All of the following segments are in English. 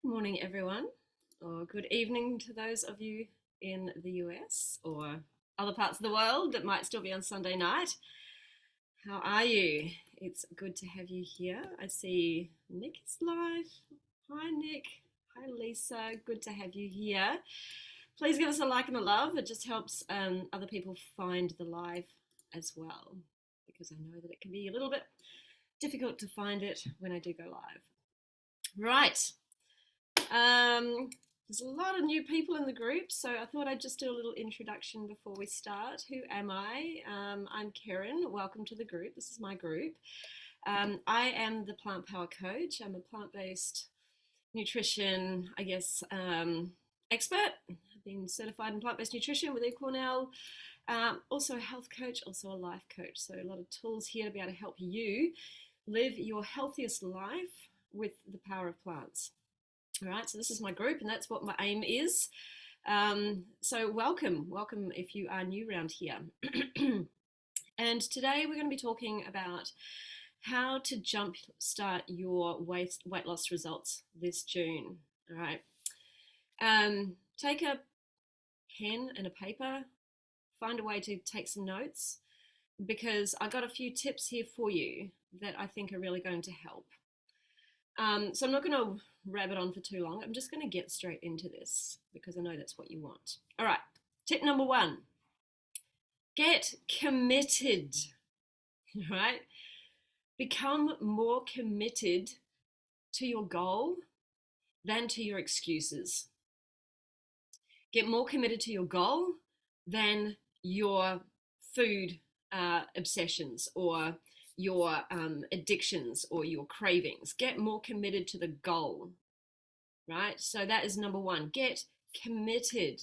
Morning, everyone, or good evening to those of you in the US or other parts of the world that might still be on Sunday night. How are you? It's good to have you here. I see Nick is live. Hi, Nick. Hi, Lisa. Good to have you here. Please give us a like and a love. It just helps other people find the live as well, because I know that it can be a little bit difficult to find it when I do go live. Right. There's a lot of new people in the group, so I thought I'd just do a little introduction before we start. Who am I? I'm Karen. Welcome to the group. This is my group. I am the Plant Power Coach. I'm a plant-based nutrition, expert. I've been certified in plant-based nutrition with eCornell. Also a health coach, also a life coach. So a lot of tools here to be able to help you live your healthiest life with the power of plants. All right, so this is my group, and that's what my aim is. So welcome if you are new around here. And today we're going to be talking about how to jumpstart your weight loss results this June. All right, take a pen and a paper, find a way to take some notes, because I got a few tips here for you that I think are really going to help. So I'm not going to rabbit on for too long. I'm just going to get straight into this because I know that's what you want. All right, tip number 1, get committed. All right, become more committed to your goal than to your excuses. Get more committed to your goal than your food obsessions or your addictions or your cravings. Get more committed to the goal, right? So that is number 1. Get committed.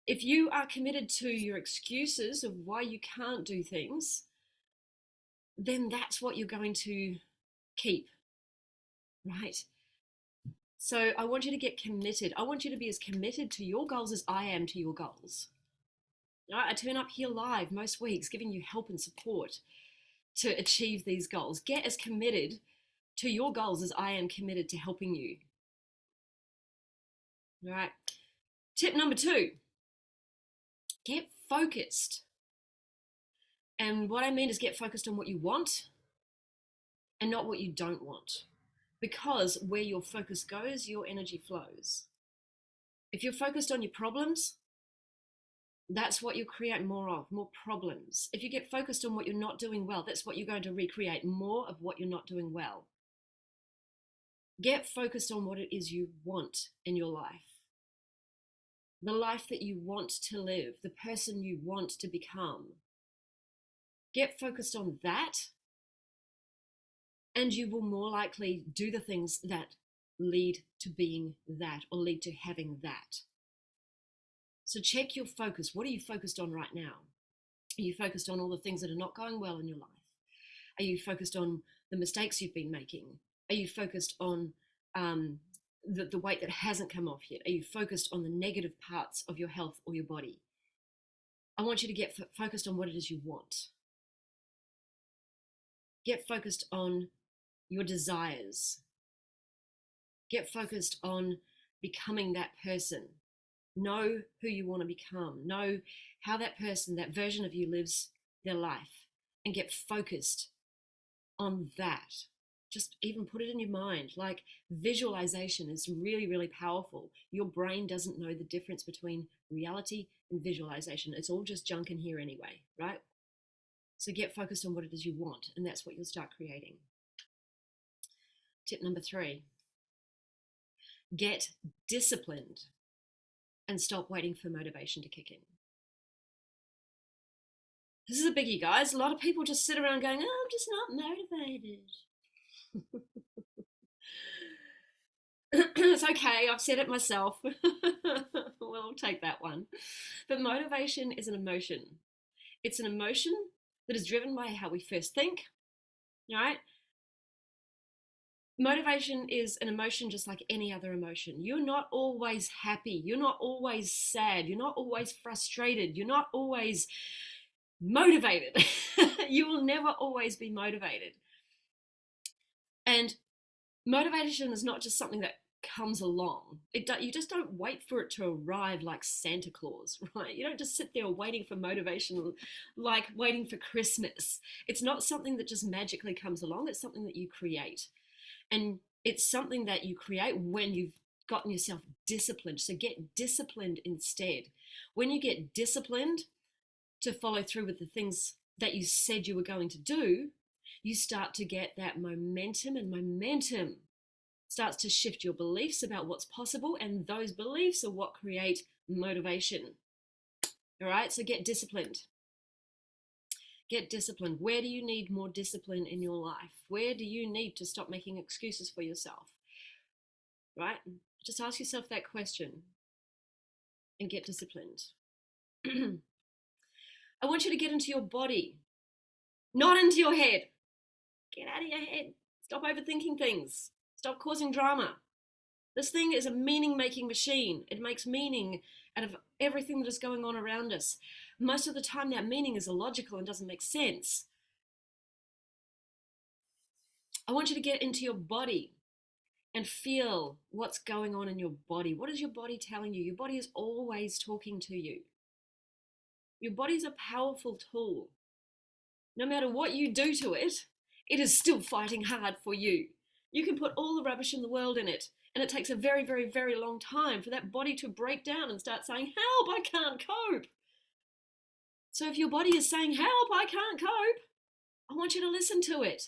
If you are committed to your excuses of why you can't do things, then that's what you're going to keep, right? So I want you to get committed. I want you to be as committed to your goals as I am to your goals. Right? I turn up here live most weeks giving you help and support to achieve these goals. Get as committed to your goals as I am committed to helping you. All right. Tip number 2, get focused. And what I mean is get focused on what you want and not what you don't want. Because where your focus goes, your energy flows. If you're focused on your problems, that's what you'll create more of, more problems. If you get focused on what you're not doing well, that's what you're going to recreate, more of what you're not doing well. Get focused on what it is you want in your life. The life that you want to live, the person you want to become. Get focused on that, and you will more likely do the things that lead to being that or lead to having that. So check your focus. What are you focused on right now? Are you focused on all the things that are not going well in your life? Are you focused on the mistakes you've been making? Are you focused on the weight that hasn't come off yet? Are you focused on the negative parts of your health or your body? I want you to get focused on what it is you want. Get focused on your desires. Get focused on becoming that person. Know who you want to become. Know how that person, that version of you lives their life, and get focused on that. Just even put it in your mind. Like, visualization is really, really powerful. Your brain doesn't know the difference between reality and visualization. It's all just junk in here anyway, right? So get focused on what it is you want, and that's what you'll start creating. Tip number 3, get disciplined and stop waiting for motivation to kick in. This is a biggie, guys. A lot of people just sit around going, oh, I'm just not motivated. It's okay, I've said it myself. We'll take that one. But motivation is an emotion. It's an emotion that is driven by how we first think, right? Motivation is an emotion just like any other emotion. You're not always happy. You're not always sad. You're not always frustrated. You're not always motivated. You will never always be motivated. And motivation is not just something that comes along. You just don't wait for it to arrive like Santa Claus, right? You don't just sit there waiting for motivation like waiting for Christmas. It's not something that just magically comes along. It's something that you create. And it's something that you create when you've gotten yourself disciplined. So get disciplined instead. When you get disciplined to follow through with the things that you said you were going to do, you start to get that momentum, and momentum starts to shift your beliefs about what's possible, and those beliefs are what create motivation. All right, so get disciplined. Get disciplined. Where do you need more discipline in your life? Where do you need to stop making excuses for yourself? Right? Just ask yourself that question and get disciplined. I want you to get into your body, not into your head. Get out of your head. Stop overthinking things. Stop causing drama. This thing is a meaning-making machine. It makes meaning out of everything that is going on around us. Most of the time, that meaning is illogical and doesn't make sense. I want you to get into your body and feel what's going on in your body. What is your body telling you? Your body is always talking to you. Your body is a powerful tool. No matter what you do to it, it is still fighting hard for you. You can put all the rubbish in the world in it, and it takes a very, very, very long time for that body to break down and start saying, help, I can't cope. So if your body is saying, help, I can't cope, I want you to listen to it.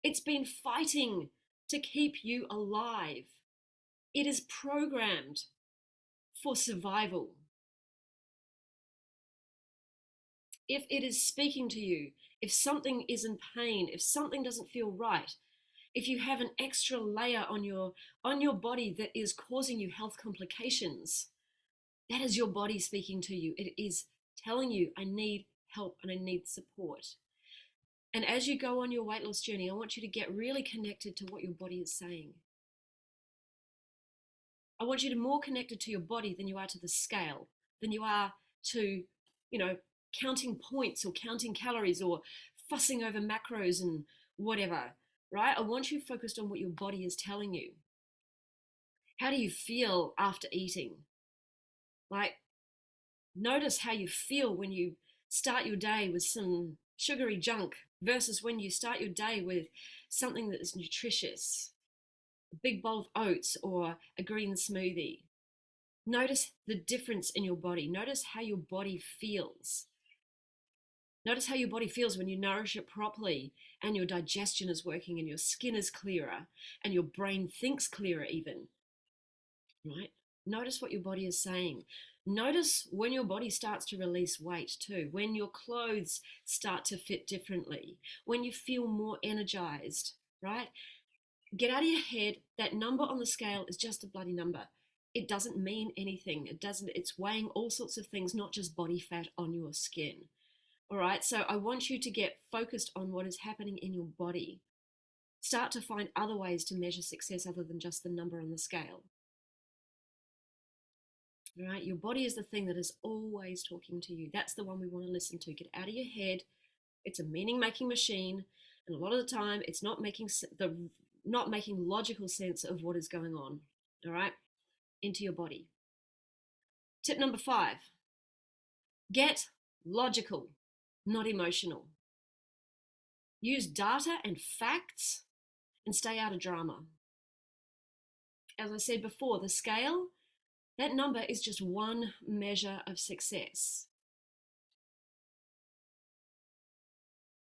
It's been fighting to keep you alive. It is programmed for survival. If it is speaking to you, if something is in pain, if something doesn't feel right, if you have an extra layer on your body that is causing you health complications, that is your body speaking to you. It is telling you, I need help and I need support. And as you go on your weight loss journey, I want you to get really connected to what your body is saying. I want you to be more connected to your body than you are to the scale, than you are to, counting points or counting calories or fussing over macros and whatever, right? I want you focused on what your body is telling you. How do you feel after eating? Like, notice how you feel when you start your day with some sugary junk versus when you start your day with something that is nutritious, a big bowl of oats or a green smoothie. Notice the difference in your body. Notice how your body feels. Notice how your body feels when you nourish it properly and your digestion is working and your skin is clearer and your brain thinks clearer even, right? Notice what your body is saying. Notice when your body starts to release weight too, when your clothes start to fit differently, when you feel more energized, right? Get out of your head. That number on the scale is just a bloody number. It doesn't mean anything. It's weighing all sorts of things, not just body fat on your skin. All right, so I want you to get focused on what is happening in your body. Start to find other ways to measure success other than just the number on the scale. All right, your body is the thing that is always talking to you. That's the one we want to listen to. Get out of your head. It's a meaning-making machine, and a lot of the time, it's not making logical sense of what is going on. All right, into your body. Tip number 5: get logical, not emotional. Use data and facts and stay out of drama. As I said before, the scale, that number is just one measure of success.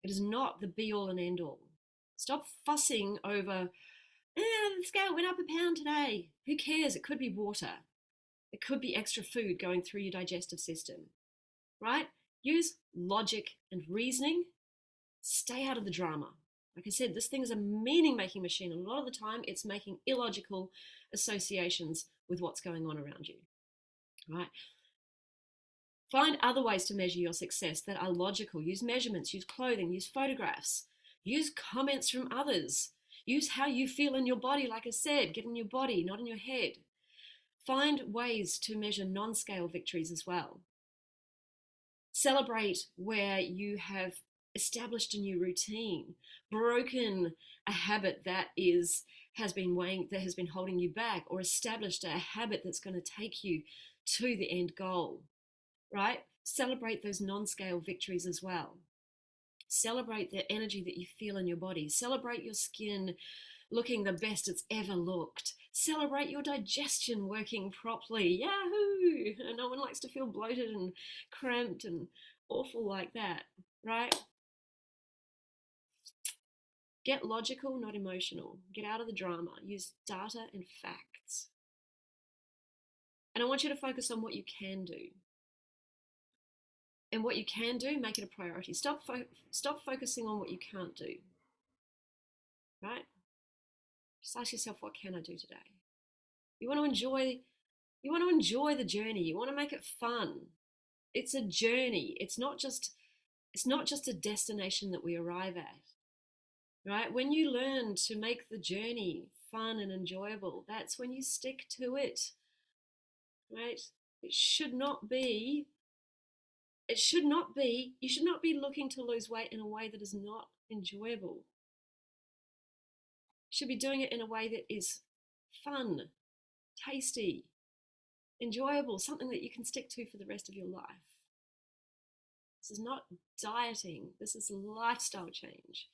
It is not the be-all and end-all. Stop fussing over, the scale went up a pound today. Who cares? It could be water. It could be extra food going through your digestive system, right? Use logic and reasoning. Stay out of the drama. Like I said, this thing is a meaning-making machine. A lot of the time, it's making illogical associations with what's going on around you, right? Find other ways to measure your success that are logical. Use measurements, use clothing, use photographs, use comments from others. Use how you feel in your body. Like I said, get in your body, not in your head. Find ways to measure non-scale victories as well. Celebrate where you have established a new routine, broken a habit that is that has been holding you back, or established a habit that's going to take you to the end goal, right? Celebrate those non-scale victories as well. Celebrate the energy that you feel in your body. Celebrate your skin looking the best it's ever looked. Celebrate your digestion working properly. Yahoo! No one likes to feel bloated and cramped and awful like that, right? Get logical, not emotional. Get out of the drama. Use data and facts. And I want you to focus on what you can do. And what you can do, make it a priority. Stop focusing on what you can't do. Right? Just ask yourself, what can I do today? You want to enjoy the journey. You want to make it fun. It's a journey. It's not just a destination that we arrive at. Right? When you learn to make the journey fun and enjoyable, that's when you stick to it. Right? You should not be looking to lose weight in a way that is not enjoyable. You should be doing it in a way that is fun, tasty, enjoyable, something that you can stick to for the rest of your life. This is not dieting. This is lifestyle change.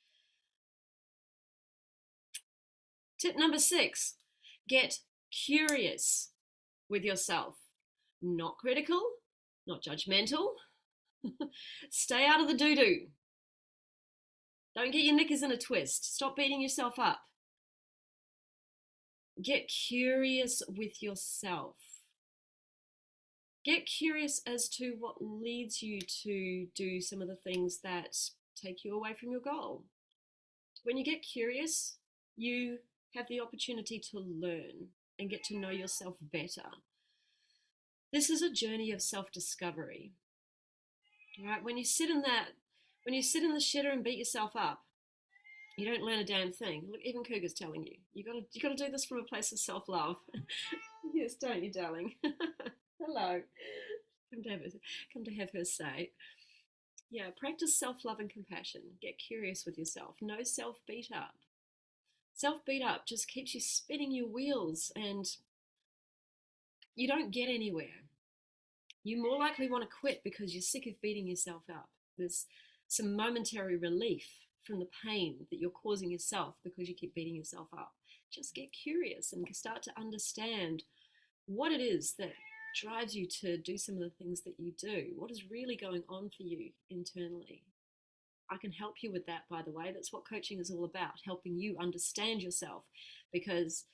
Tip number 6, get curious with yourself. Not critical, not judgmental. Stay out of the doo-doo. Don't get your knickers in a twist. Stop beating yourself up. Get curious with yourself. Get curious as to what leads you to do some of the things that take you away from your goal. When you get curious, you have the opportunity to learn and get to know yourself better. This is a journey of self-discovery. Right? When you sit in the shitter and beat yourself up, you don't learn a damn thing. Look, even Cougar's telling you. You gotta do this from a place of self-love. Yes, don't you, darling? Hello. Come to have her say. Yeah, practice self-love and compassion. Get curious with yourself. No self-beat up. Self-beat up just keeps you spinning your wheels and you don't get anywhere. You more likely want to quit because you're sick of beating yourself up. There's some momentary relief from the pain that you're causing yourself because you keep beating yourself up. Just get curious and start to understand what it is that drives you to do some of the things that you do. What is really going on for you internally? I can help you with that, by the way. That's what coaching is all about, helping you understand yourself, because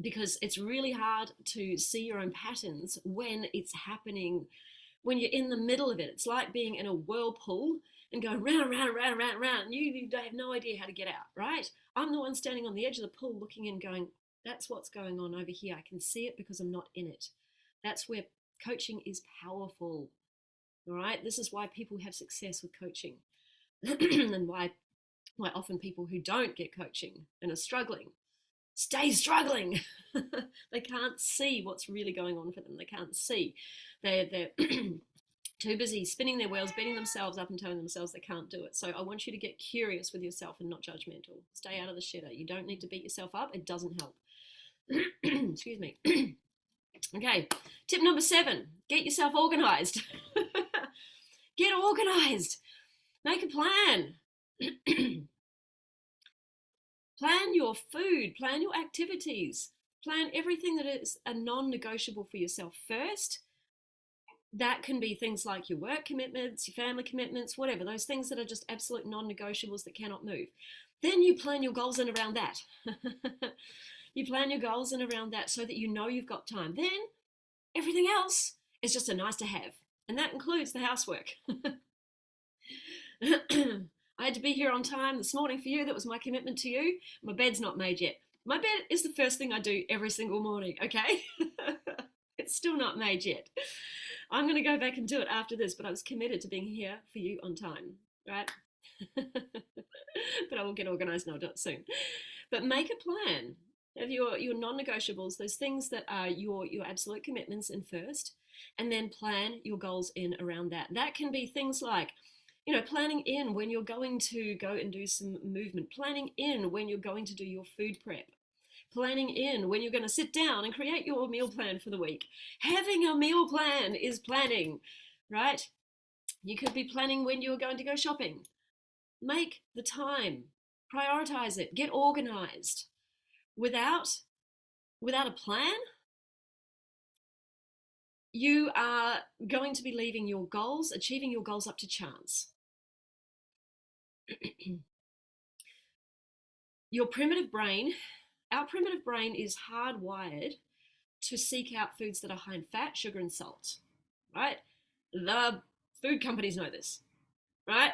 because it's really hard to see your own patterns when it's happening, when you're in the middle of it. It's like being in a whirlpool and going round, round, round, round, round, and you have no idea how to get out, right? I'm the one standing on the edge of the pool looking in going, that's what's going on over here. I can see it because I'm not in it. That's where coaching is powerful, all right? This is why people have success with coaching and why often people who don't get coaching and are struggling stay struggling. They can't see what's really going on for them. They can't see. They're too busy spinning their wheels, beating themselves up and telling themselves they can't do it. So I want you to get curious with yourself and not judgmental. Stay out of the shitter. You don't need to beat yourself up. It doesn't help. Excuse me. Okay, tip number 7, get yourself organized. Get organized. Make a plan. Plan your food, plan your activities, plan everything that is a non-negotiable for yourself first. That can be things like your work commitments, your family commitments, whatever, those things that are just absolute non-negotiables that cannot move. Then you plan your goals in around that. You plan your goals in around that so that you know you've got time. Then everything else is just a nice to have. And that includes the housework. I had to be here on time this morning for you. That was my commitment to you. My bed's not made yet. My bed is the first thing I do every single morning, okay? It's still not made yet. I'm going to go back and do it after this, but I was committed to being here for you on time, right? But I will get organized and I'll do it soon. But make a plan of your non-negotiables, those things that are your absolute commitments in first, and then plan your goals in around that. That can be things like Planning in when you're going to go and do some movement, planning in when you're going to do your food prep, planning in when you're going to sit down and create your meal plan for the week. Having a meal plan is planning, right? You could be planning when you're going to go shopping. Make the time, prioritize it, get organized. Without a plan, you are going to be leaving your goals, achieving your goals, up to chance. Your primitive brain, our primitive brain is hardwired to seek out foods that are high in fat, sugar, and salt, right? The food companies know this, right?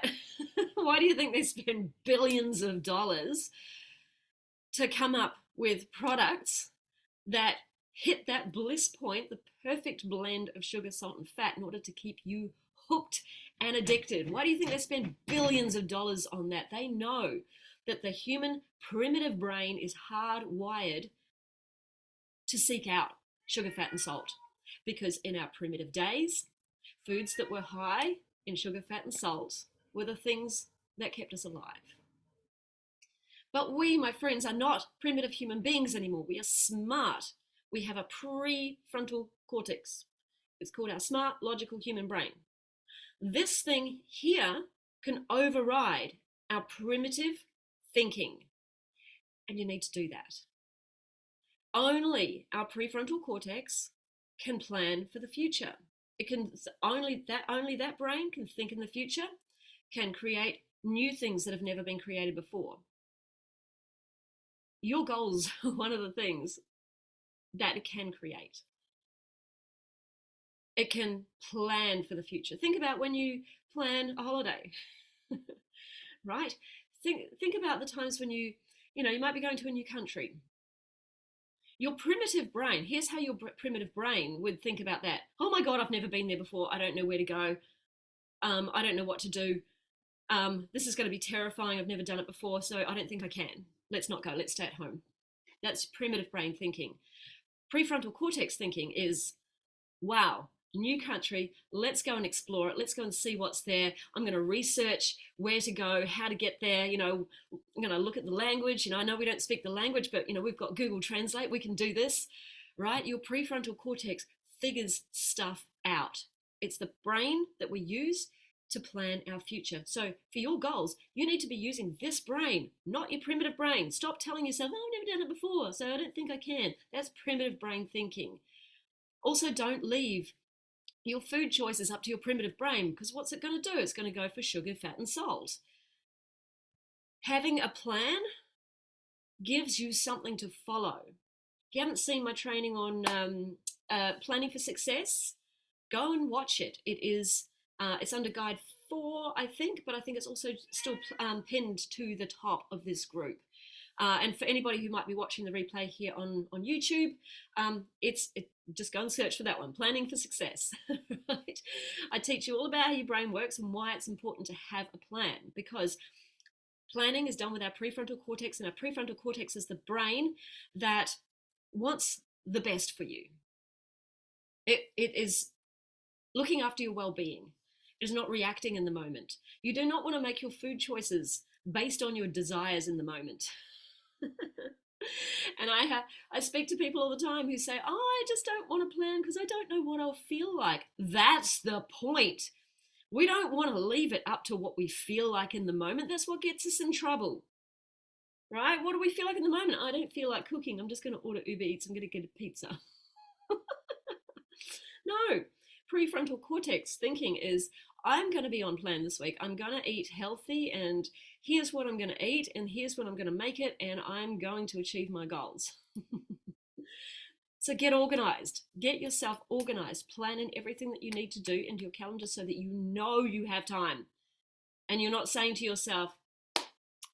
Why do you think they spend billions of dollars to come up with products that hit that bliss point, the perfect blend of sugar, salt, and fat in order to keep you hooked and addicted? Why do you think they spend billions of dollars on that? They know that the human primitive brain is hardwired to seek out sugar, fat, and salt. Because in our primitive days, foods that were high in sugar, fat, and salt were the things that kept us alive. But we, my friends, are not primitive human beings anymore. We are smart. We have a prefrontal cortex. It's called our smart, logical human brain. This thing here can override our primitive thinking. And you need to do that. Only our prefrontal cortex can plan for the future. It can only that brain can think in the future, can create new things that have never been created before. Your goals are one of the things that it can create. It can plan for the future. Think about when you plan a holiday, right? Think about the times when you might be going to a new country. Your primitive brain, here's how your primitive brain would think about that. Oh my God, I've never been there before. I don't know where to go. I don't know what to do. This is going to be terrifying. I've never done it before, so I don't think I can. Let's not go. Let's stay at home. That's primitive brain thinking. Prefrontal cortex thinking is, wow, new country, let's go and explore it. Let's go and see what's there. I'm going to research where to go, how to get there. I'm going to look at the language. I know we don't speak the language, but we've got Google Translate. We can do this, right? Your prefrontal cortex figures stuff out. It's the brain that we use to plan our future. So for your goals, you need to be using this brain, not your primitive brain. Stop telling yourself, oh, I've never done it before, so I don't think I can. That's primitive brain thinking. Also, don't leave your food choices up to your primitive brain, because what's it going to do? It's going to go for sugar, fat, and salt. Having a plan gives you something to follow. If you haven't seen my training on planning for success, go and watch it. It's under guide 4, I think, but I think it's also still pinned to the top of this group. And for anybody who might be watching the replay here on YouTube, just go and search for that one, Planning for Success. Right? I teach you all about how your brain works and why it's important to have a plan, because planning is done with our prefrontal cortex, and our prefrontal cortex is the brain that wants the best for you. It is looking after your well-being. It is not reacting in the moment. You do not want to make your food choices based on your desires in the moment. And I speak to people all the time who say, oh, I just don't want to plan because I don't know what I'll feel like. That's the point. We don't want to leave it up to what we feel like in the moment. That's what gets us in trouble, right? What do we feel like in the moment? I don't feel like cooking. I'm just going to order Uber Eats. I'm going to get a pizza. No, prefrontal cortex thinking is, I'm going to be on plan this week. I'm going to eat healthy, and here's what I'm going to eat, and here's what I'm going to make it, and I'm going to achieve my goals. So get organized. Get yourself organized. Plan in everything that you need to do into your calendar so that you know you have time. And you're not saying to yourself, oh,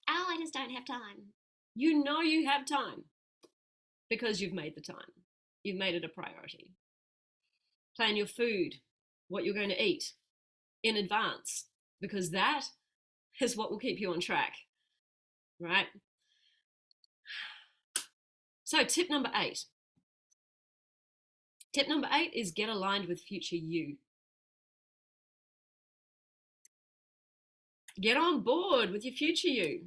I just don't have time. You know you have time because you've made the time. You've made it a priority. Plan your food, what you're going to eat in advance, because that is what will keep you on track, right? So tip number 8. Tip number 8 is get aligned with future you. Get on board with your future you.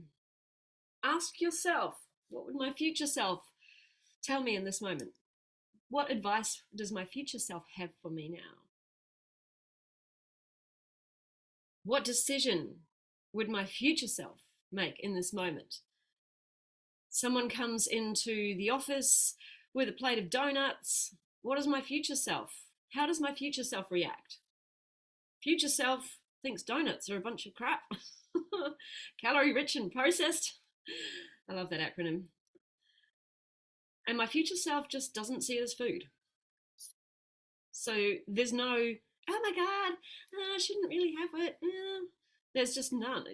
Ask yourself, what would my future self tell me in this moment? What advice does my future self have for me now? What decision would my future self make in this moment? Someone comes into the office with a plate of donuts. What is my future self? How does my future self react? Future self thinks donuts are a bunch of crap. Calorie rich and processed. I love that acronym. And my future self just doesn't see it as food. So there's no, oh my God, I shouldn't really have it. There's just none.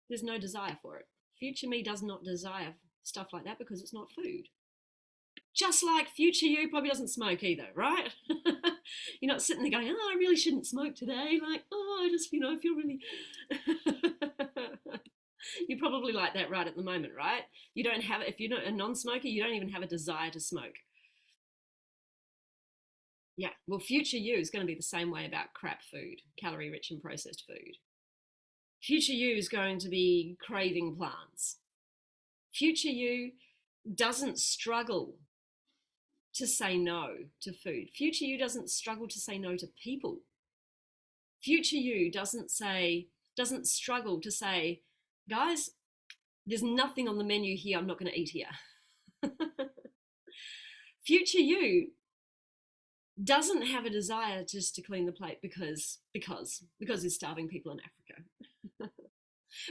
There's no desire for it. Future me does not desire stuff like that because it's not food. Just like future you probably doesn't smoke either, right? You're not sitting there going, oh, I really shouldn't smoke today. Like, oh, I just, I feel really... You're probably like that right at the moment, right? You don't have, if you're not a non-smoker, you don't even have a desire to smoke. Yeah, well, future you is going to be the same way about crap food, calorie rich and processed food. Future you is going to be craving plants. Future you doesn't struggle to say no to food. Future you doesn't struggle to say no to people. Future you doesn't struggle to say, guys, there's nothing on the menu here I'm not going to eat here. Future you doesn't have a desire just to clean the plate because there's starving people in Africa.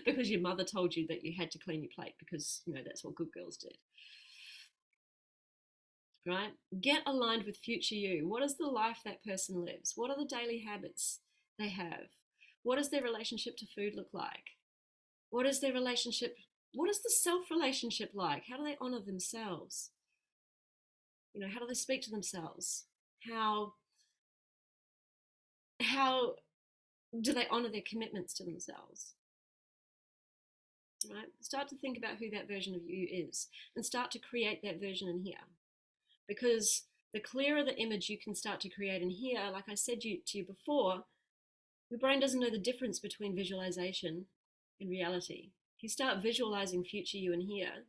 Because your mother told you that you had to clean your plate because, that's what good girls did. Right? Get aligned with future you. What is the life that person lives? What are the daily habits they have? What does their relationship to food look like? What is their relationship? What is the self relationship like? How do they honor themselves? How do they speak to themselves? How do they honor their commitments to themselves? Right? Start to think about who that version of you is and start to create that version in here. Because the clearer the image you can start to create in here, like I said to you before, your brain doesn't know the difference between visualization and reality. If you start visualizing future you in here,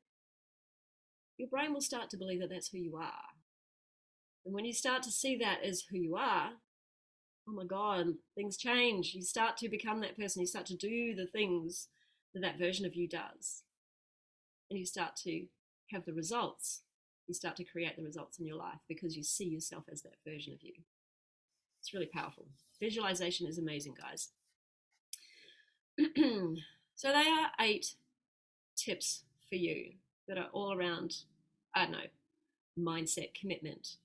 your brain will start to believe that that's who you are. And when you start to see that as who you are, oh my God, things change. You start to become that person. You start to do the things that version of you does. And you start to have the results. You start to create the results in your life because you see yourself as that version of you. It's really powerful. Visualization is amazing, guys. So they are 8 tips for you that are all around, mindset, commitment.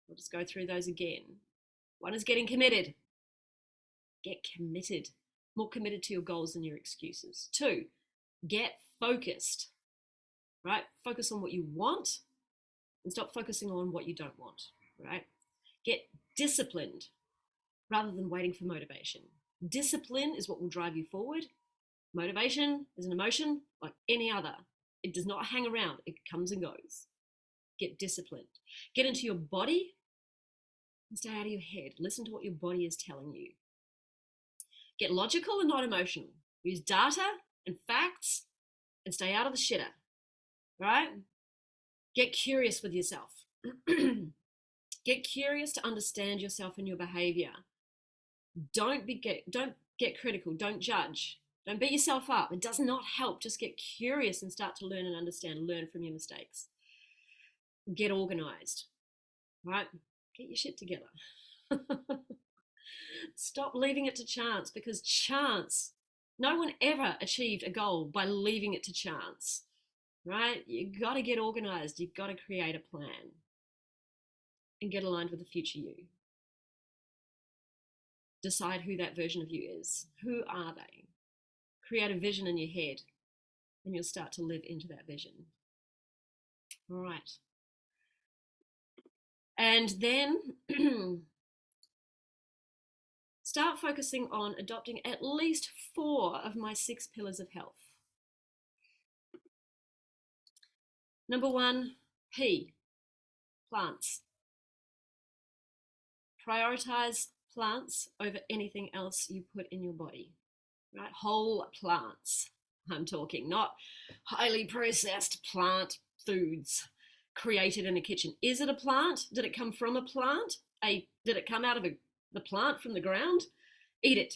We'll just go through those again. 1 is getting committed. Get committed. More committed to your goals than your excuses. 2, get focused. Right? Focus on what you want and stop focusing on what you don't want. Right? Get disciplined rather than waiting for motivation. Discipline is what will drive you forward. Motivation is an emotion like any other. It does not hang around. It comes and goes. Get disciplined. Get into your body and stay out of your head. Listen to what your body is telling you. Get logical and not emotional. Use data and facts and stay out of the shitter. Right? Get curious with yourself. Get curious to understand yourself and your behavior. Don't get critical. Don't judge. Don't beat yourself up. It does not help. Just get curious and start to learn and understand. Learn from your mistakes. Get organized. Right? Get your shit together. Stop leaving it to chance, because no one ever achieved a goal by leaving it to chance. Right? You got to get organized. You've got to create a plan and get aligned with the future you. Decide who that version of you is. Who are they? Create a vision in your head and you'll start to live into that vision. All right. And then start focusing on adopting at least 4 of my 6 pillars of health. Number 1, P, plants. Prioritize plants over anything else you put in your body. right? Whole plants, I'm talking, not highly processed plant foods created in a kitchen. Is it a plant? Did it come from a plant? Did it come out of the plant from the ground? Eat it.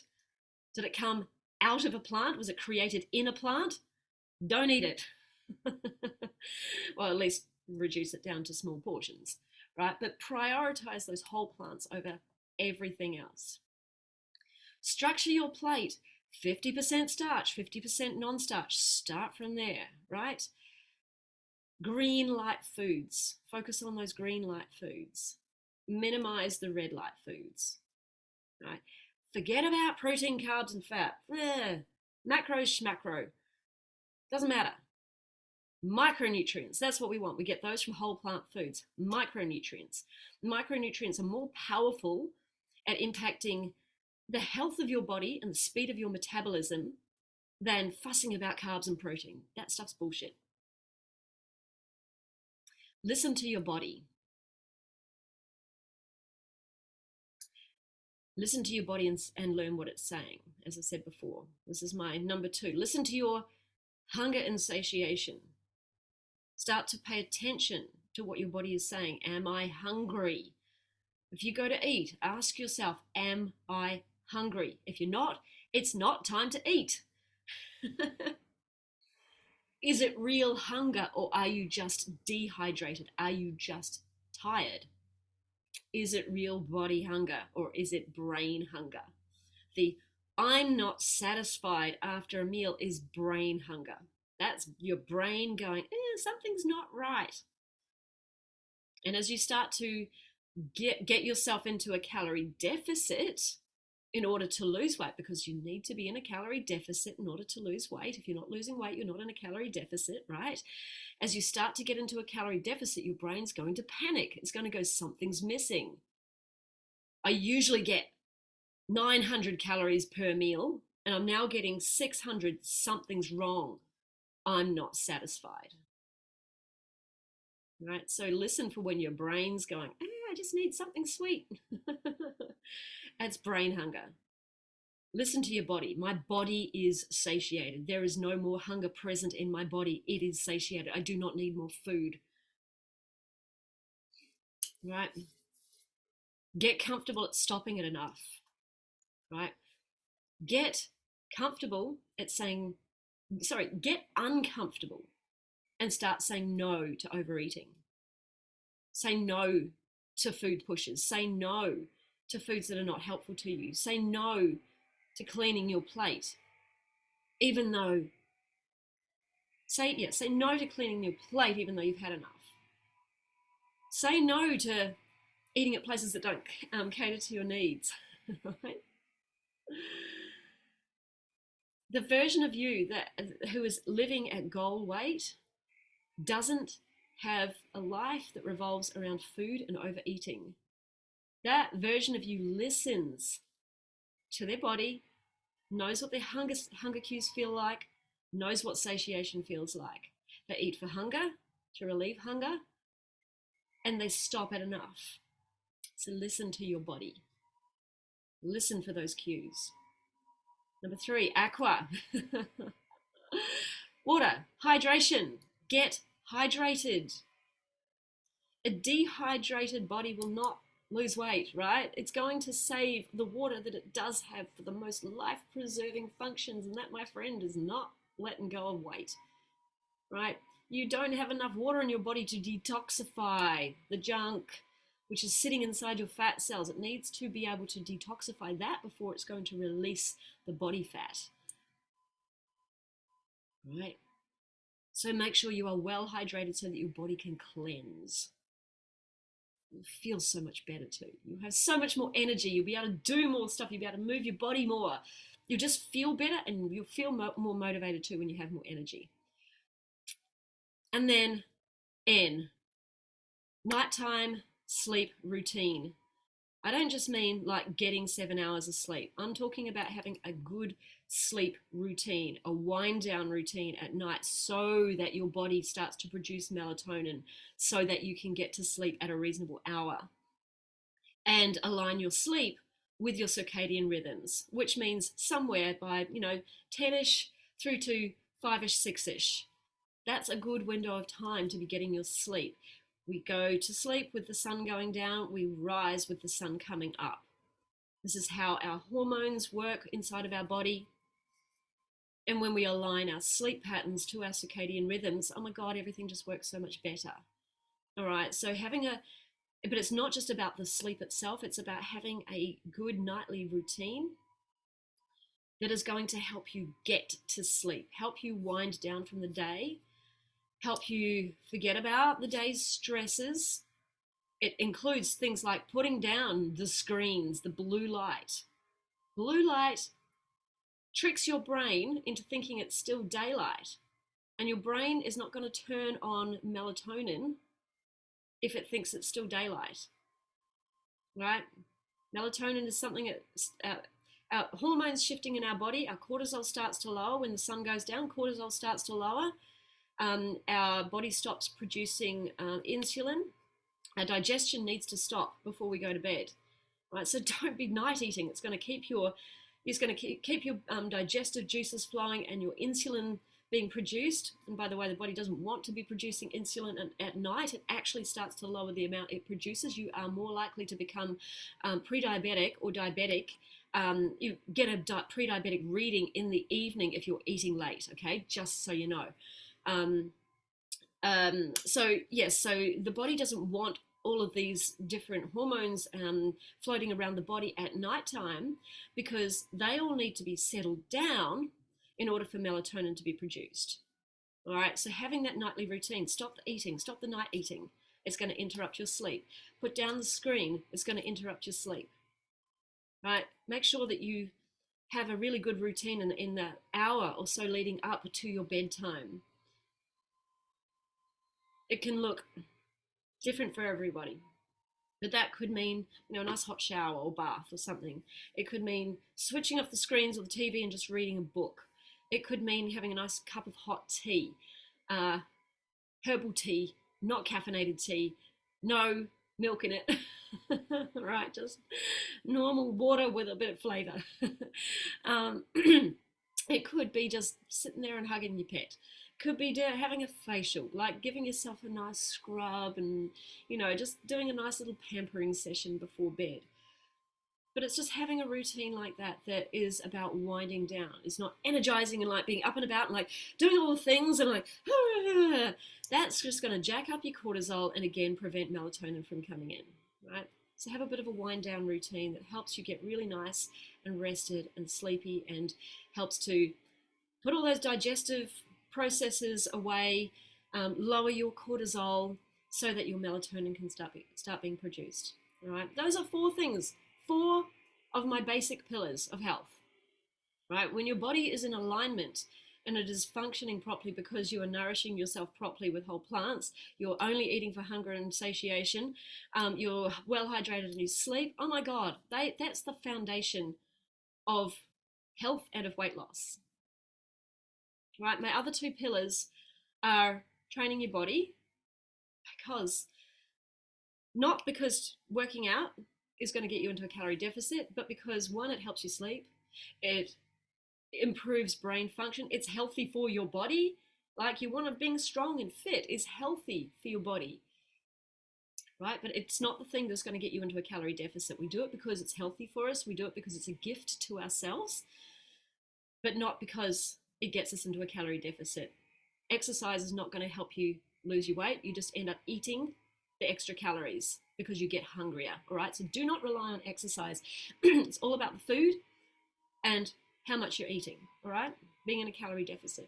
Did it come out of a plant? Was it created in a plant? Don't eat it. Well, at least reduce it down to small portions, right? But prioritize those whole plants over everything else. Structure your plate 50% starch, 50% non starch. Start from there, right? Green light foods. Focus on those green light foods. Minimize the red light foods, right? Forget about protein, carbs, and fat. Macro schmacro. Doesn't matter. Micronutrients, that's what we want. We get those from whole plant foods. Micronutrients. Micronutrients are more powerful at impacting the health of your body and the speed of your metabolism than fussing about carbs and protein. That stuff's bullshit. Listen to your body. Listen to your body and learn what it's saying. As I said before, this is my number 2. Listen to your hunger and satiation. Start to pay attention to what your body is saying. Am I hungry? If you go to eat, ask yourself, am I hungry? If you're not, it's not time to eat. Is it real hunger, or are you just dehydrated? Are you just tired? Is it real body hunger, or is it brain hunger? The I'm not satisfied after a meal is brain hunger. That's your brain going, something's not right. And as you start to get yourself into a calorie deficit in order to lose weight, because you need to be in a calorie deficit in order to lose weight. If you're not losing weight, you're not in a calorie deficit, right? As you start to get into a calorie deficit, your brain's going to panic. It's going to go, something's missing. I usually get 900 calories per meal, and I'm now getting 600. Something's wrong. I'm not satisfied. Right? So listen for when your brain's going, I just need something sweet. That's brain hunger. Listen to your body. My body is satiated. There is no more hunger present in my body. It is satiated. I do not need more food. Right? Get comfortable at stopping at enough. Right? Get uncomfortable and start saying no to overeating. Say no to food pushes. Say no to foods that are not helpful to you. Say no to cleaning your plate. Say no to cleaning your plate even though you've had enough. Say no to eating at places that don't cater to your needs. Right? The version of you who is living at goal weight doesn't have a life that revolves around food and overeating. That version of you listens to their body, knows what their hunger cues feel like, knows what satiation feels like. They eat for hunger, to relieve hunger, and they stop at enough. So listen to your body. Listen for those cues. Number 3, aqua. Water, hydration. Get hydrated. A dehydrated body will not lose weight, right? It's going to save the water that it does have for the most life-preserving functions, and that, my friend, is not letting go of weight, right? You don't have enough water in your body to detoxify the junk which is sitting inside your fat cells. It needs to be able to detoxify that before it's going to release the body fat, right? So make sure you are well hydrated so that your body can cleanse. You'll feel so much better too. You'll have so much more energy. You'll be able to do more stuff. You'll be able to move your body more. You'll just feel better, and you'll feel more motivated too when you have more energy. And then N, nighttime sleep routine. I don't just mean like getting 7 hours of sleep. I'm talking about having a good sleep routine, a wind down routine at night so that your body starts to produce melatonin so that you can get to sleep at a reasonable hour. And align your sleep with your circadian rhythms, which means somewhere by, 10ish through to 5ish, 6ish. That's a good window of time to be getting your sleep. We go to sleep with the sun going down, we rise with the sun coming up. This is how our hormones work inside of our body. And when we align our sleep patterns to our circadian rhythms, oh my God, everything just works so much better. All right, so but it's not just about the sleep itself, it's about having a good nightly routine that is going to help you get to sleep, help you wind down from the day, help you forget about the day's stresses. It includes things like putting down the screens, the blue light. Blue light tricks your brain into thinking it's still daylight. And your brain is not going to turn on melatonin if it thinks it's still daylight, right? Melatonin is something that our hormones shifting in our body. Our cortisol starts to lower when the sun goes down. Cortisol starts to lower. Our body stops producing insulin. Our digestion needs to stop before we go to bed, right? So don't be night eating. It's going to keep your digestive juices flowing and your insulin being produced. And by the way, the body doesn't want to be producing insulin at night. It actually starts to lower the amount it produces. You are more likely to become pre-diabetic or diabetic. You get a pre-diabetic reading in the evening if you're eating late, okay? Just so you know. So the body doesn't want all of these different hormones floating around the body at nighttime because they all need to be settled down in order for melatonin to be produced. All right, so having that nightly routine, stop the eating, stop the night eating. It's going to interrupt your sleep. Put down the screen, it's going to interrupt your sleep. Right, make sure that you have a really good routine in the hour or so leading up to your bedtime. It can look different for everybody, but that could mean a nice hot shower or bath or something. It could mean switching off the screens or the TV and just reading a book. It could mean having a nice cup of hot tea, herbal tea, not caffeinated tea, no milk in it, right? Just normal water with a bit of flavor. It could be just sitting there and hugging your pet. Could be having a facial, like giving yourself a nice scrub and, just doing a nice little pampering session before bed. But it's just having a routine like that is about winding down. It's not energizing and like being up and about and like doing all the things and like, that's just going to jack up your cortisol and again prevent melatonin from coming in, right? So have a bit of a wind down routine that helps you get really nice and rested and sleepy and helps to put all those digestive processes away, lower your cortisol so that your melatonin can start being produced. All right, those are 4 things, 4 of my basic pillars of health. Right, when your body is in alignment and it is functioning properly because you are nourishing yourself properly with whole plants, you're only eating for hunger and satiation, you're well hydrated and you sleep. Oh my God, that's the foundation of health and of weight loss. Right, my other 2 pillars are training your body, not because working out is going to get you into a calorie deficit, but because 1, it helps you sleep, it improves brain function, it's healthy for your body. Like, you want to being strong and fit is healthy for your body, right? But it's not the thing that's going to get you into a calorie deficit. We do it because it's healthy for us. We do it because it's a gift to ourselves, but not because it gets us into a calorie deficit. Exercise is not going to help you lose your weight. You just end up eating the extra calories because you get hungrier. All right, so do not rely on exercise. It's all about the food and how much you're eating. All right, being in a calorie deficit.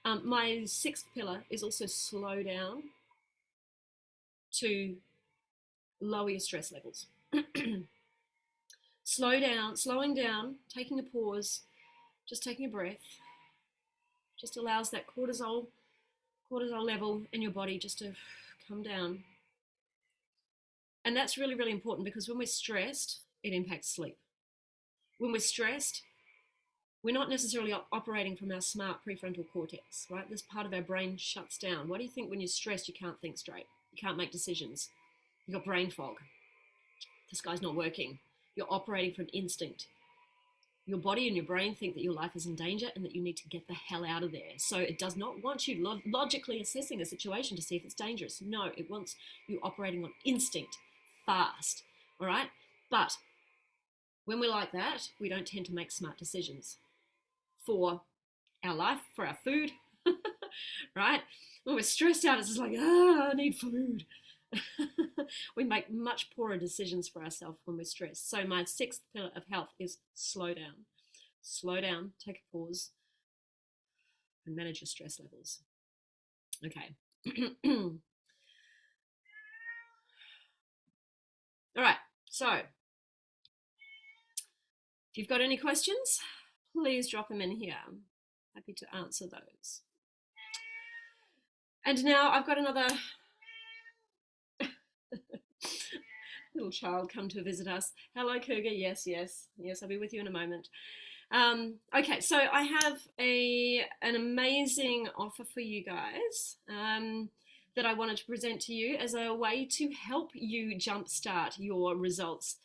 My 6th pillar is also slow down to lower your stress levels. Slowing down, taking a pause, just taking a breath, just allows that cortisol level in your body just to come down. And that's really, really important because when we're stressed, it impacts sleep. When we're stressed, we're not necessarily operating from our smart prefrontal cortex, right? This part of our brain shuts down. Why do you think when you're stressed, you can't think straight? You can't make decisions. You've got brain fog. This guy's not working. You're operating from instinct. Your body and your brain think that your life is in danger and that you need to get the hell out of there. So it does not want you logically assessing a situation to see if it's dangerous. No, it wants you operating on instinct, fast. All right? But when we're like that, we don't tend to make smart decisions for our life, for our food, right? When we're stressed out, it's just like, I need food. We make much poorer decisions for ourselves when we're stressed. So my sixth pillar of health is slow down. Slow down, take a pause, and manage your stress levels. Okay. All right, so if you've got any questions, please drop them in here. Happy to answer those. And now I've got another little child come to visit us. Hello, Cougar. Yes, I'll be with you in a moment. Okay, so I have an amazing offer for you guys that I wanted to present to you as a way to help you jumpstart your results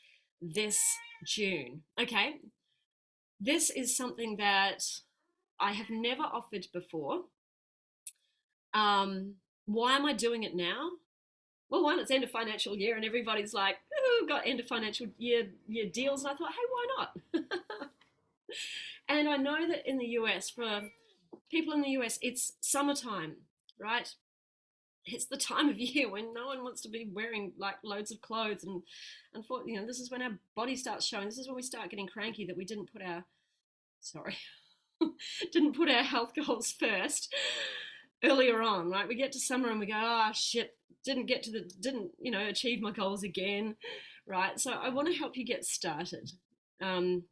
this June. Okay, this is something that I have never offered before. Why am I doing it now? Well, one, it's end of financial year and everybody's like, oh, got end of financial year deals. And I thought, hey, why not? And I know that in the US, for people in the US, it's summertime, right? It's the time of year when no one wants to be wearing like loads of clothes. And unfortunately, this is when our body starts showing. This is when we start getting cranky that we didn't put our health goals first earlier on, right? We get to summer and we go, shit, didn't achieve my goals again, right? So I want to help you get started. I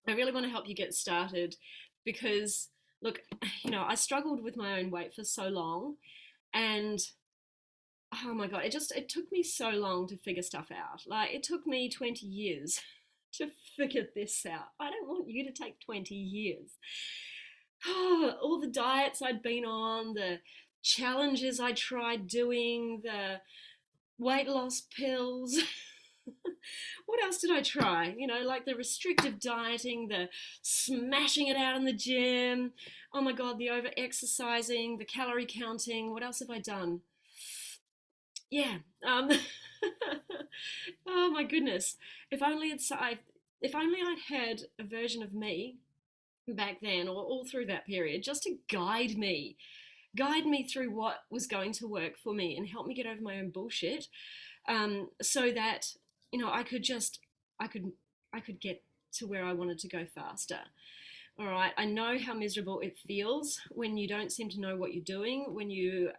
really want to help you get started because, look, I struggled with my own weight for so long, and oh my God, it took me so long to figure stuff out. Like, it took me 20 years to figure this out. I don't want you to take 20 years. All the diets I'd been on, the challenges I tried doing, the weight loss pills. What else did I try? Like the restrictive dieting, the smashing it out in the gym. Oh my God, the over exercising, the calorie counting. What else have I done? Yeah. Oh my goodness. If only I'd had a version of me back then or all through that period just to guide me through what was going to work for me and help me get over my own bullshit, so that I could get to where I wanted to go faster. All right, I know how miserable it feels when you don't seem to know what you're doing, when you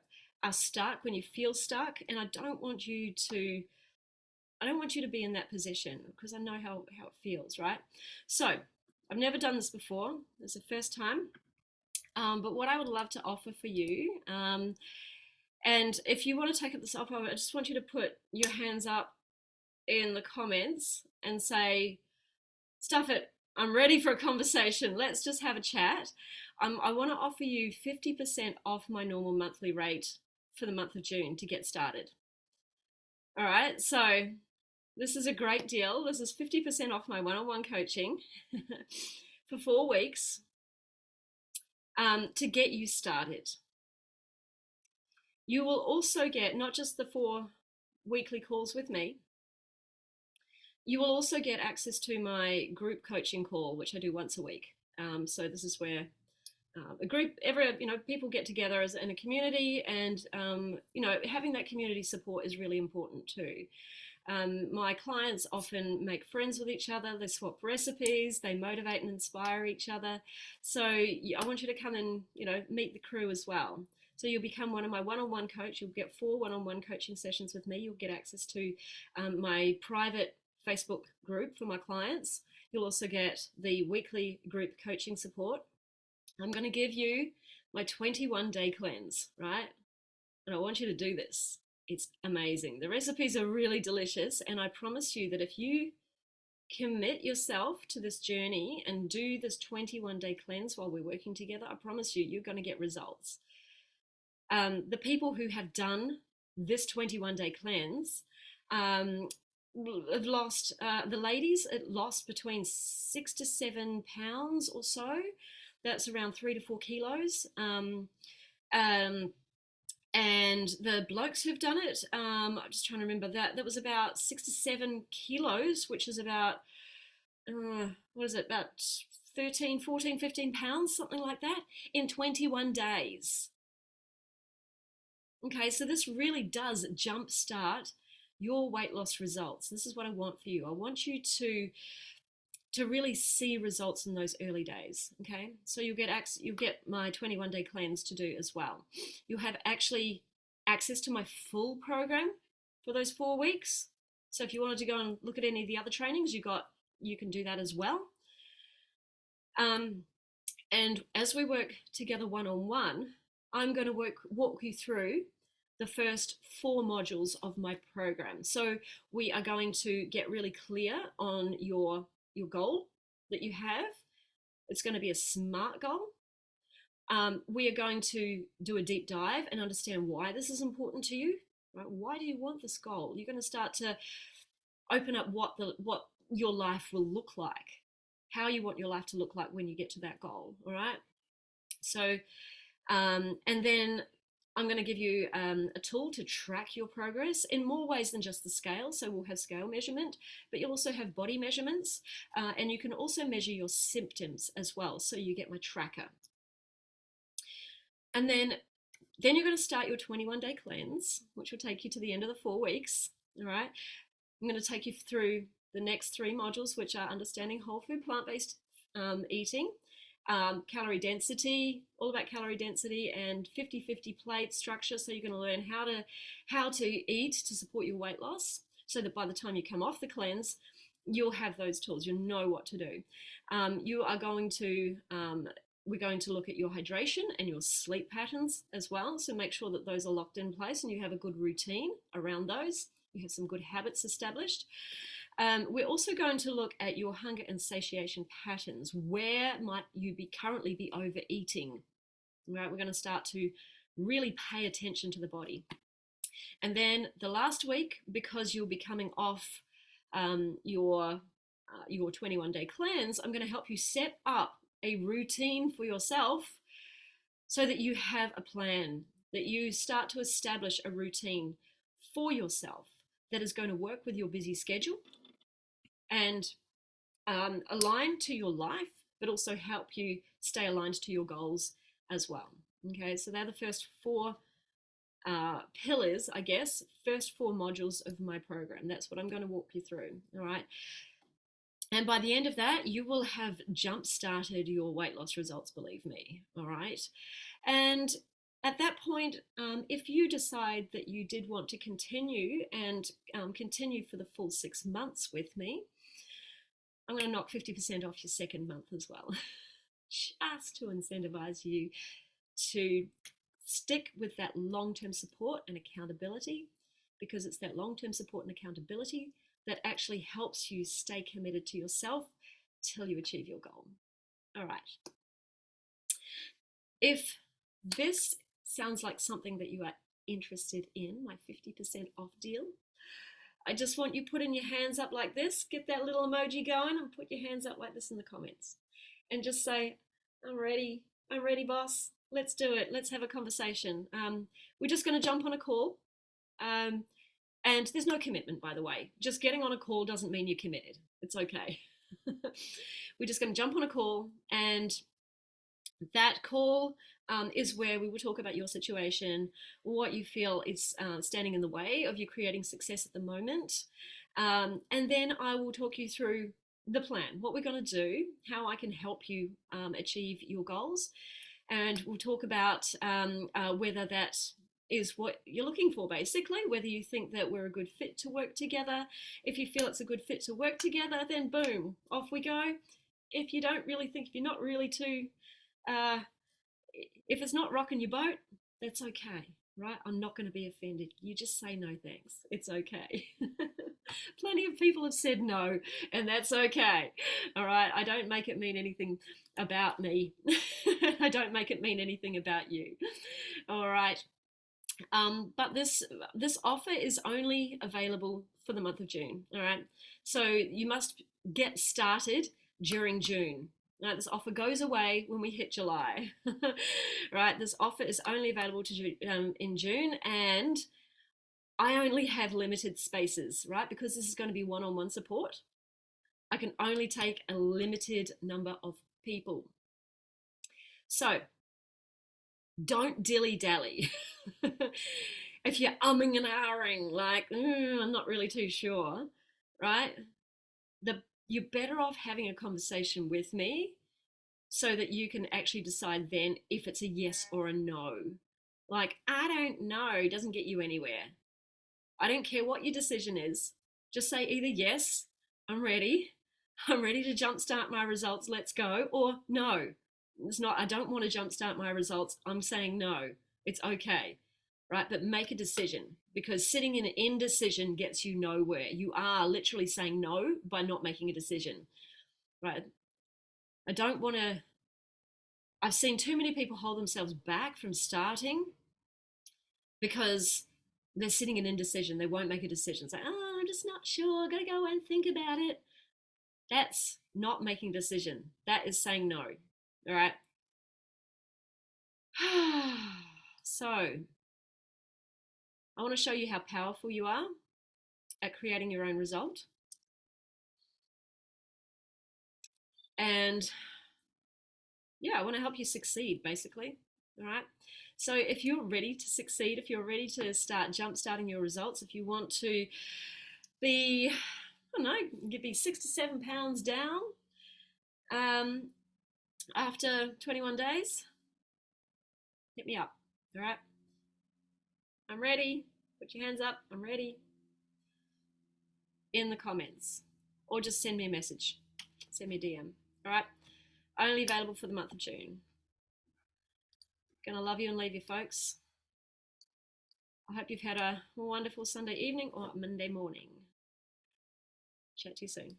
are stuck, when you feel stuck, and I don't want you to be in that position because I know how it feels, right? So I've never done this before. It's the first time. But what I would love to offer for you, and if you want to take up this offer, I just want you to put your hands up in the comments and say, stuff it, I'm ready for a conversation. Let's just have a chat. I want to offer you 50% off my normal monthly rate for the month of June to get started. All right, so this is a great deal. This is 50% off my one-on-one coaching for 4 weeks to get you started. You will also get not just the 4 weekly calls with me, you will also get access to my group coaching call, which I do once a week. So this is where a group, people get together as in a community, and having that community support is really important too. My clients often make friends with each other. They swap recipes. They motivate and inspire each other. So I want you to come and meet the crew as well. So you'll become one of my one-on-one coach. You'll get 4 one-on-one coaching sessions with me. You'll get access to my private Facebook group for my clients. You'll also get the weekly group coaching support. I'm going to give you my 21-day cleanse, right? And I want you to do this. It's amazing. The recipes are really delicious, and I promise you that if you commit yourself to this journey and do this 21-day cleanse while we're working together, I promise you're going to get results. The people who have done this 21-day cleanse, have lost, the ladies, it lost between 6 to 7 pounds or so. That's around 3 to 4 kilos. Um, and the blokes who've done it, I'm just trying to remember that was about 6 to 7 kilos, which is about, what is it, about 13, 14, 15 pounds, something like that, in 21 days. Okay, so this really does jumpstart your weight loss results. This is what I want for you. I want you to really see results in those early days. Okay, so you'll get my 21-day cleanse to do as well. You'll have actually access to my full program for those 4 weeks. So if you wanted to go and look at any of the other trainings, you can do that as well. And as we work together one-on-one, I'm going to walk you through the first 4 modules of my program. So we are going to get really clear on your goal that you have. It's going to be a SMART goal. We are going to do a deep dive and understand why this is important to you. Right? Why do you want this goal? You're going to start to open up what your life will look like, how you want your life to look like when you get to that goal. All right. So, and then I'm going to give you a tool to track your progress in more ways than just the scale. So we'll have scale measurement, but you'll also have body measurements, and you can also measure your symptoms as well. So you get my tracker. And then you're going to start your 21-day cleanse, which will take you to the end of the 4 weeks. All right. I'm going to take you through the next 3 modules, which are understanding whole food, plant-based eating, calorie density, all about calorie density, and 50-50 plate structure. So you're going to learn how to eat to support your weight loss, so that by the time you come off the cleanse, you'll have those tools. You'll know what to do. We're going to look at your hydration and your sleep patterns as well. So make sure that those are locked in place and you have a good routine around those. You have some good habits established. We're also going to look at your hunger and satiation patterns. Where might you currently be overeating? Right, we're going to start to really pay attention to the body. And then the last week, because you'll be coming off your 21-day cleanse, I'm going to help you set up a routine for yourself so that you have a plan, that you start to establish a routine for yourself that is going to work with your busy schedule and align to your life, but also help you stay aligned to your goals as well. Okay, so they're the first 4 pillars, I guess, first 4 modules of my program. That's what I'm going to walk you through. All right. And by the end of that, you will have jump-started your weight loss results, believe me. All right. And at that point, if you decide that you did want to continue and continue for the full 6 months with me, I'm going to knock 50% off your second month as well, just to incentivize you to stick with that long-term support and accountability, because it's that long-term support and accountability that actually helps you stay committed to yourself till you achieve your goal. All right. If this sounds like something that you are interested in, my 50% off deal, I just want you putting your hands up like this, get that little emoji going, and put your hands up like this in the comments. And just say, I'm ready, boss. Let's do it. Let's have a conversation. We're just going to jump on a call. And there's no commitment, by the way. Just getting on a call doesn't mean you're committed. It's okay. We're just going to jump on a call, and that call is where we will talk about your situation, what you feel is standing in the way of you creating success at the moment. And then I will talk you through the plan, what we're going to do, how I can help you achieve your goals. And we'll talk about whether that is what you're looking for, basically, whether you think that we're a good fit to work together. If you feel it's a good fit to work together, then boom, off we go. If you don't really think, if you're not really too, if it's not rocking your boat, that's okay, right? I'm not going to be offended. You just say no thanks. It's okay. Plenty of people have said no, and that's okay. All right. I don't make it mean anything about me. I don't make it mean anything about you. All right. But this offer is only available for the month of June. All right, so you must get started during June. Right, this offer goes away when we hit July. Right, this offer is only available in June, and I only have limited spaces. Right, because this is going to be one-on-one support. I can only take a limited number of people. So don't dilly-dally. If you're umming and ahhing, like, I'm not really too sure, right? You're better off having a conversation with me so that you can actually decide then if it's a yes or a no. Like, I don't know doesn't get you anywhere. I don't care what your decision is. Just say either yes, I'm ready. I'm ready to jumpstart my results, let's go, or no. It's not, I don't want to jumpstart my results. I'm saying no. It's okay. Right? But make a decision, because sitting in an indecision gets you nowhere. You are literally saying no by not making a decision. Right? I don't want to, I've seen too many people hold themselves back from starting because they're sitting in indecision. They won't make a decision. It's like, oh, I'm just not sure. Gotta go and think about it. That's not making a decision. That is saying no. All right. So I want to show you how powerful you are at creating your own result. And yeah, I want to help you succeed, basically. All right. So if you're ready to succeed, if you're ready to start jumpstarting your results, if you want to be, I don't know, be 6 to 7 pounds down after 21 days, hit me up. All right. I'm ready. Put your hands up. I'm ready. In the comments, or just send me a message. Send me a DM. All right. Only available for the month of June. Gonna love you and leave you, folks. I hope you've had a wonderful Sunday evening or Monday morning. Chat to you soon.